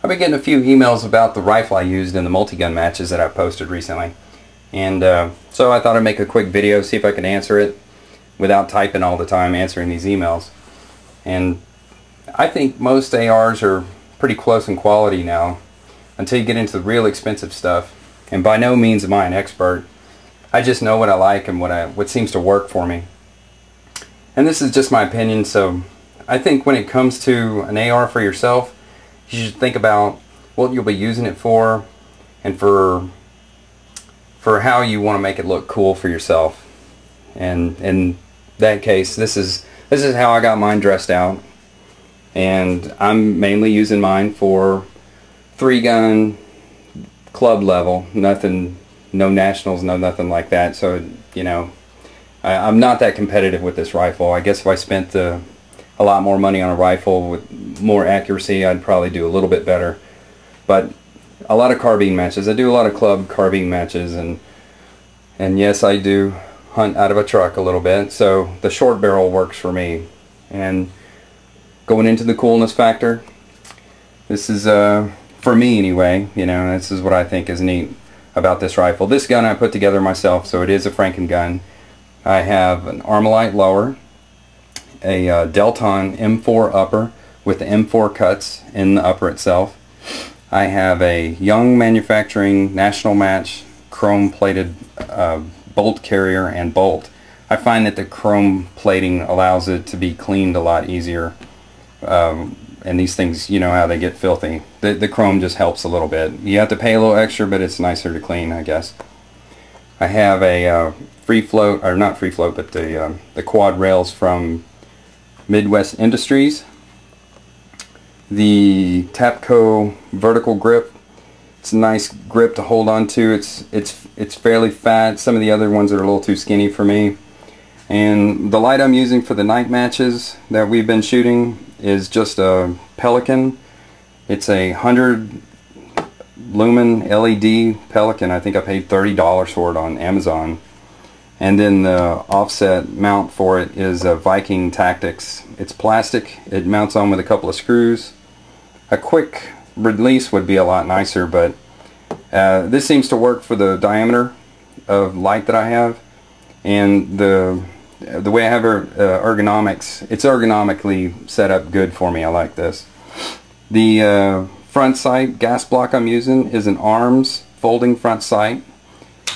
I've been getting a few emails about the rifle I used in the multi-gun matches that I posted recently. And so I thought I'd make a quick video, see if I can answer it without typing all the time answering these emails. And I think most ARs are pretty close in quality now until you get into the real expensive stuff. And by no means am I an expert. I just know what I like and what seems to work for me. And this is just my opinion, so I think when it comes to an AR for yourself, you should think about what you'll be using it for and for how you want to make it look cool for yourself. And in that case, this is how I got mine dressed out. And I'm mainly using mine for 3-gun club level, nothing, no nationals, no nothing like that. So, you know, I'm not that competitive with this rifle. I guess if I spent a lot more money on a rifle with more accuracy, I'd probably do a little bit better. But a lot of carbine matches. I do a lot of club carbine matches, and yes, I do hunt out of a truck a little bit. So the short barrel works for me. And going into the coolness factor, this is for me anyway. You know, this is what I think is neat about this rifle. This gun I put together myself, so it is a Franken gun. I have an Armalite lower, a Delton M4 upper with the M4 cuts in the upper itself. I have a Young Manufacturing National Match chrome plated bolt carrier and bolt. I find that the chrome plating allows it to be cleaned a lot easier. And these things, you know how they get filthy. The chrome just helps a little bit. You have to pay a little extra, but it's nicer to clean, I guess. I have a free float, or not free float, but the quad rails from Midwest Industries. The Tapco vertical grip. It's a nice grip to hold on to. It's fairly fat. Some of the other ones are a little too skinny for me. And the light I'm using for the night matches that we've been shooting is just a Pelican. It's a 100 lumen LED Pelican. I think I paid $30 for it on Amazon. And then the offset mount for it is a Viking Tactics. It's plastic. It mounts on with a couple of screws. A quick release would be a lot nicer, but this seems to work for the diameter of light that I have. And the way I have Ergonomics, it's ergonomically set up good for me. I like this. The front sight gas block I'm using is an ARMS folding front sight.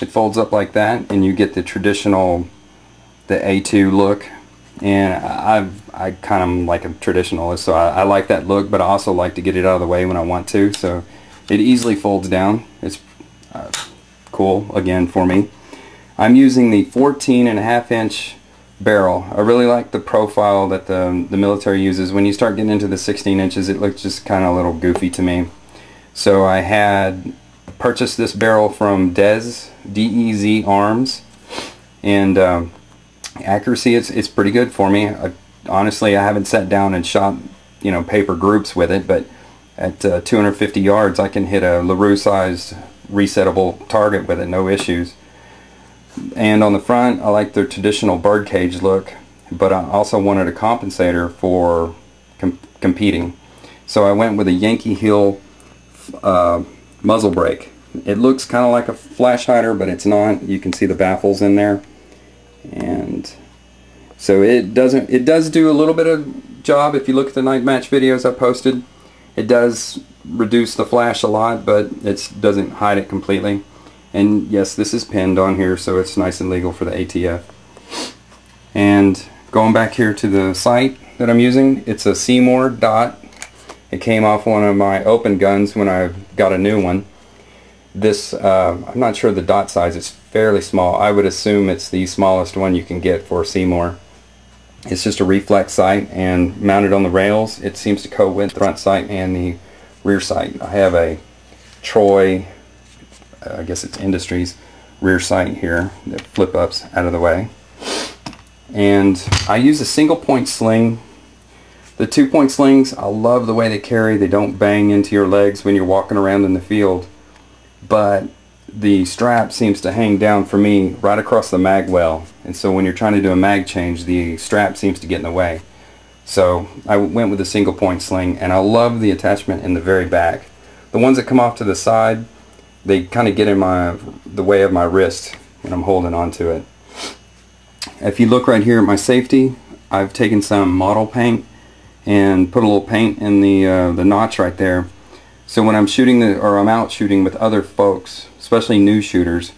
It folds up like that, and you get the traditional, the A2 look. And I kind of like a traditionalist, so I like that look, but I also like to get it out of the way when I want to. So it easily folds down. It's cool again for me. I'm using the 14.5-inch barrel. I really like the profile that the military uses. When you start getting into the 16 inches, it looks just kind of a little goofy to me. So I had purchased this barrel from DEZ Arms, and accuracy, it's pretty good for me. Honestly, I haven't sat down and shot, you know, paper groups with it, but at 250 yards, I can hit a LaRue-sized resettable target with it, no issues. And on the front, I like the traditional birdcage look, but I also wanted a compensator for competing. So I went with a Yankee Hill muzzle brake. It looks kind of like a flash hider, but it's not. You can see the baffles in there. And so it does do a little bit of job. If you look at the night match videos I posted, it does reduce the flash a lot, but it doesn't hide it completely. And yes, this is pinned on here, so it's nice and legal for the ATF. And going back here to the sight that I'm using, it's a Seymour dot. It came off one of my open guns when I got a new one. This, I'm not sure the dot size, it's fairly small. I would assume it's the smallest one you can get for Seymour. It's just a reflex sight, and mounted on the rails, it seems to go with the front sight and the rear sight. I have a Troy, I guess it's Industries, rear sight here that flip ups out of the way. And I use a single point sling. The 2-point slings, I love the way they carry. They don't bang into your legs when you're walking around in the field. But the strap seems to hang down for me right across the mag well. And so when you're trying to do a mag change, the strap seems to get in the way. So I went with a single point sling, and I love the attachment in the very back. The ones that come off to the side, they kind of get in the way of my wrist when I'm holding onto it. If you look right here at my safety, I've taken some model paint and put a little paint in the notch right there. So when I'm shooting or I'm out shooting with other folks, especially new shooters,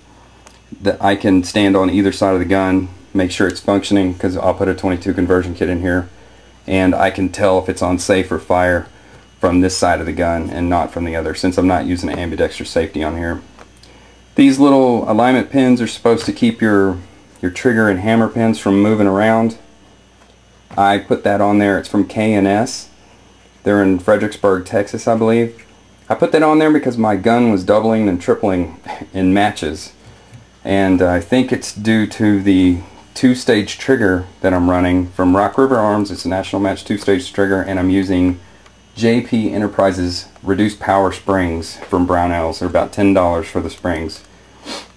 that I can stand on either side of the gun, make sure it's functioning, because I'll put a 22 conversion kit in here, and I can tell if it's on safe or fire from this side of the gun and not from the other, since I'm not using an ambidextrous safety on here. These little alignment pins are supposed to keep your trigger and hammer pins from moving around. I put that on there. It's from K&S. They're in Fredericksburg, Texas, I believe. I put that on there because my gun was doubling and tripling in matches, and I think it's due to the two-stage trigger that I'm running from Rock River Arms. It's a National Match two-stage trigger, and I'm using JP Enterprises reduced power springs from Brownells. They're about $10 for the springs.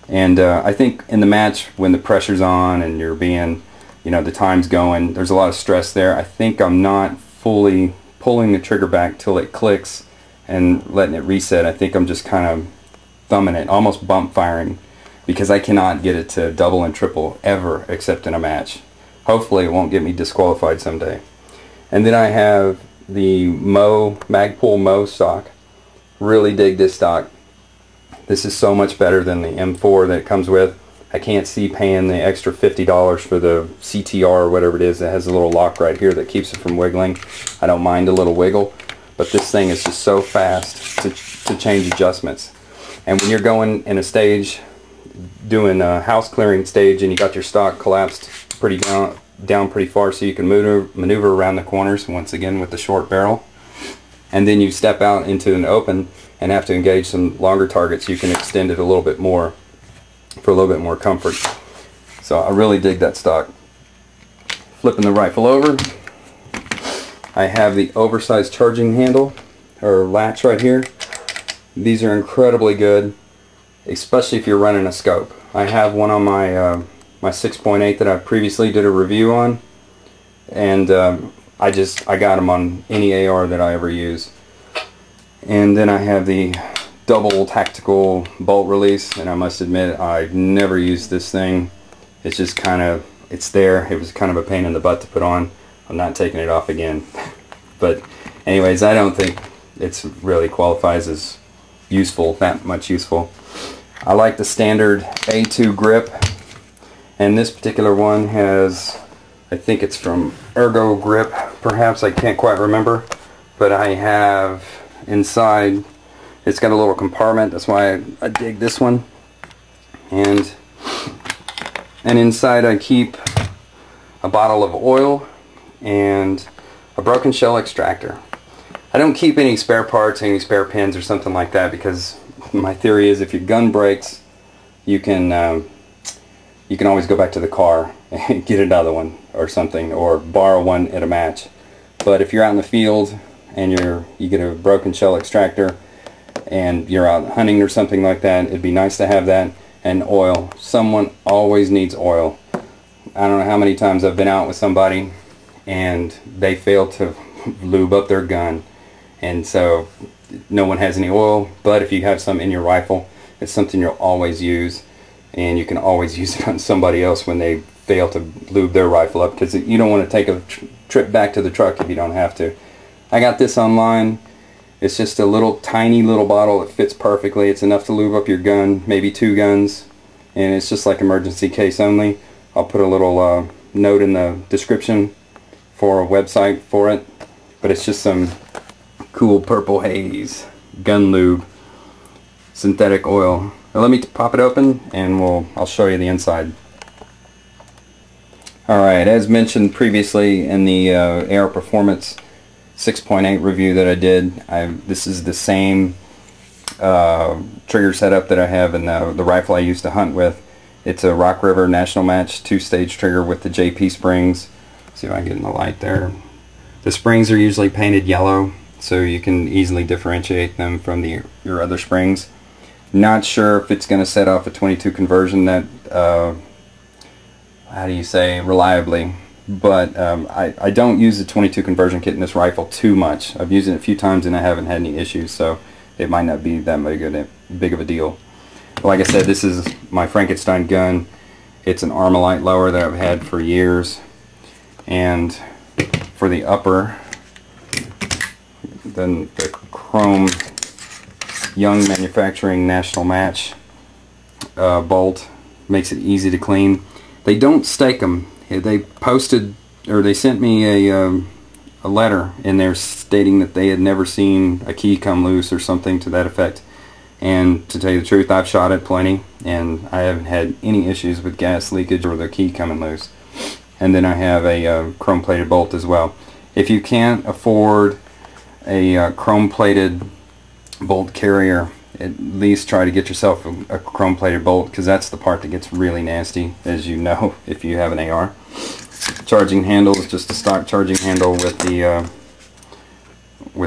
And I think in the match, when the pressure's on and you're being, you know, the time's going, there's a lot of stress there. I think I'm not fully pulling the trigger back till it clicks and letting it reset. I think I'm just kind of thumbing it, almost bump firing, because I cannot get it to double and triple ever except in a match. Hopefully it won't get me disqualified someday. And then I have the Magpul Mo stock. Really dig this stock. This is so much better than the M4 that it comes with. I can't see paying the extra $50 for the CTR or whatever it is that has a little lock right here that keeps it from wiggling. I don't mind a little wiggle, but this thing is just so fast to change adjustments. And when you're going in a stage, doing a house clearing stage, and you got your stock collapsed pretty down pretty far so you can maneuver around the corners, once again with the short barrel, and then you step out into an open and have to engage some longer targets, you can extend it a little bit more for a little bit more comfort. So I really dig that stock. Flipping the rifle over, I have the oversized charging handle or latch right here. These are incredibly good, especially if you're running a scope. I have one on my my 6.8 that I previously did a review on, and I got them on any AR that I ever use. And then I have the double tactical bolt release, and I must admit I've never used this thing. It's just kind of, it's there. It was kind of a pain in the butt to put on. I'm not taking it off again. But anyways, I don't think it's really qualifies as useful, that much useful. I like the standard A2 grip, and this particular one has, I think it's from Ergo Grip, perhaps, I can't quite remember, but I have inside, it's got a little compartment, that's why I dig this one, and inside I keep a bottle of oil and a broken shell extractor. I don't keep any spare parts, any spare pins or something like that, because my theory is if your gun breaks, you can always go back to the car and get another one or something, or borrow one at a match. But if you're out in the field and you get a broken shell extractor and you're out hunting or something like that, it'd be nice to have that, and oil. Someone always needs oil. I don't know how many times I've been out with somebody and they fail to lube up their gun, and so no one has any oil. But if you have some in your rifle, it's something you'll always use, and you can always use it on somebody else when they fail to lube their rifle up, because you don't want to take a trip back to the truck if you don't have to. I got this online. It's just a little tiny little bottle. It fits perfectly. It's enough to lube up your gun, maybe 2 guns, and it's just like emergency case only. I'll put a little note in the description for a website for it, but it's just some cool Purple Haze gun lube, synthetic oil. Now let me pop it open and I'll show you the inside. Alright, as mentioned previously in the AR Performance 6.8 review that I did, this is the same trigger setup that I have in the rifle I used to hunt with. It's a Rock River National Match 2-stage trigger with the JP springs. See if I can get in the light there. The springs are usually painted yellow, so you can easily differentiate them from your other springs. Not sure if it's going to set off a 22 conversion that, how do you say, reliably. But I don't use the 22 conversion kit in this rifle too much. I've used it a few times and I haven't had any issues, so it might not be that big of a deal. Like I said, this is my Frankenstein gun. It's an Armalite lower that I've had for years. And for the upper, then the chrome Young Manufacturing National Match bolt makes it easy to clean. They don't stake them. They posted, or they sent me a letter in there stating that they had never seen a key come loose or something to that effect. And to tell you the truth, I've shot it plenty and I haven't had any issues with gas leakage or the key coming loose. And then I have a chrome plated bolt as well. If you can't afford a chrome plated bolt carrier, at least try to get yourself a chrome plated bolt, because that's the part that gets really nasty, as you know, if you have an AR. Charging handle is just a stock charging handle with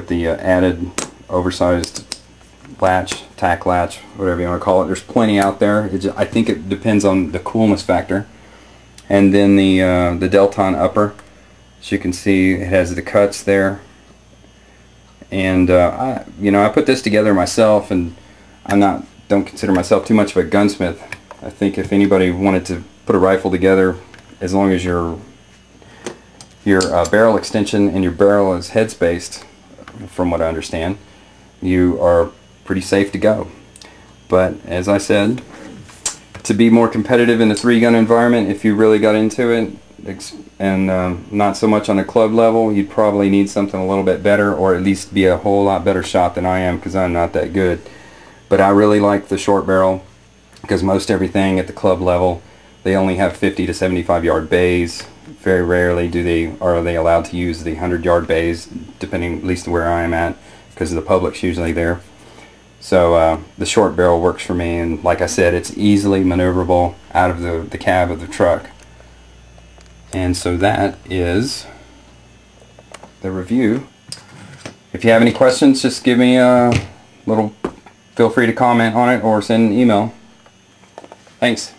the added oversized latch, tack latch, whatever you want to call it. There's plenty out there. I think it depends on the coolness factor. And then the Delton upper, as you can see, it has the cuts there. And I put this together myself, and don't consider myself too much of a gunsmith. I think if anybody wanted to put a rifle together, as long as your barrel extension and your barrel is head spaced, from what I understand, you are pretty safe to go. But as I said, to be more competitive in the 3-gun environment, if you really got into it, and not so much on a club level, you'd probably need something a little bit better, or at least be a whole lot better shot than I am, because I'm not that good. But I really like the short barrel, because most everything at the club level, they only have 50 to 75 yard bays. Very rarely are they allowed to use the 100-yard bays, depending at least where I am at, because the public's usually there. So the short barrel works for me, and like I said, it's easily maneuverable out of the cab of the truck. And so that is the review. If you have any questions, just give me a feel free to comment on it or send an email. Thanks.